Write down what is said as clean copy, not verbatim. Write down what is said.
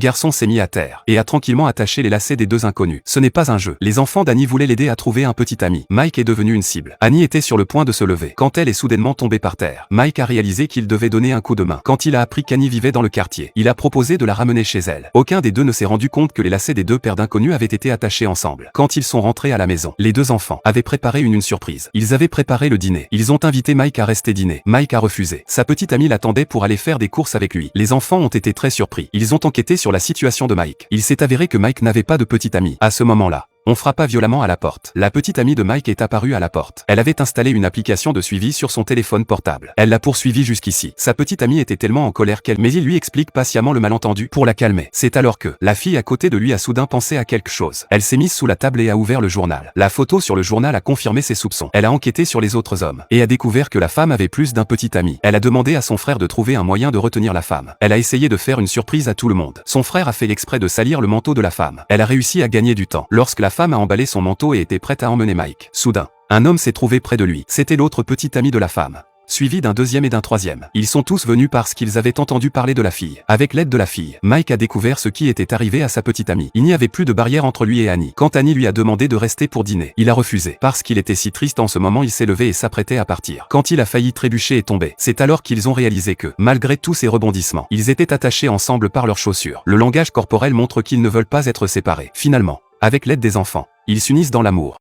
Garçon s'est mis à terre et a tranquillement attaché les lacets des deux inconnus. Ce n'est pas un jeu. Les enfants d'Annie voulaient l'aider à trouver un petit ami. Mike est devenu une cible. Annie était sur le point de se lever quand elle est soudainement tombée par terre. Mike a réalisé qu'il devait donner un coup de main. Quand il a appris qu'Annie vivait dans le quartier, il a proposé de la ramener chez elle. Aucun des deux ne s'est rendu compte que les lacets des deux paires d'inconnus avaient été attachés ensemble. Quand ils sont rentrés à la maison, les deux enfants avaient préparé une surprise. Ils avaient préparé le dîner. Ils ont invité Mike à rester dîner. Mike a refusé. Sa petite amie l'attendait pour aller faire des courses avec lui. Les enfants ont été très surpris. Ils ont enquêté sur la situation de Mike. Il s'est avéré que Mike n'avait pas de petite amie. À ce moment-là, on frappa violemment à la porte. La petite amie de Mike est apparue à la porte. Elle avait installé une application de suivi sur son téléphone portable. Elle l'a poursuivi jusqu'ici. Sa petite amie était tellement en colère mais il lui explique patiemment le malentendu pour la calmer. C'est alors que la fille à côté de lui a soudain pensé à quelque chose. Elle s'est mise sous la table et a ouvert le journal. La photo sur le journal a confirmé ses soupçons. Elle a enquêté sur les autres hommes et a découvert que la femme avait plus d'un petit ami. Elle a demandé à son frère de trouver un moyen de retenir la femme. Elle a essayé de faire une surprise à tout le monde. Son frère a fait exprès de salir le manteau de la femme. Elle a réussi à gagner du temps. Lorsque la femme a emballé son manteau et était prête à emmener Mike, soudain, un homme s'est trouvé près de lui. C'était l'autre petit ami de la femme, suivi d'un deuxième et d'un troisième. Ils sont tous venus parce qu'ils avaient entendu parler de la fille. Avec l'aide de la fille, Mike a découvert ce qui était arrivé à sa petite amie. Il n'y avait plus de barrière entre lui et Annie. Quand Annie lui a demandé de rester pour dîner, il a refusé. Parce qu'il était si triste en ce moment, il s'est levé et s'apprêtait à partir. Quand il a failli trébucher et tomber, c'est alors qu'ils ont réalisé que, malgré tous ces rebondissements, ils étaient attachés ensemble par leurs chaussures. Le langage corporel montre qu'ils ne veulent pas être séparés. Finalement, avec l'aide des enfants, ils s'unissent dans l'amour.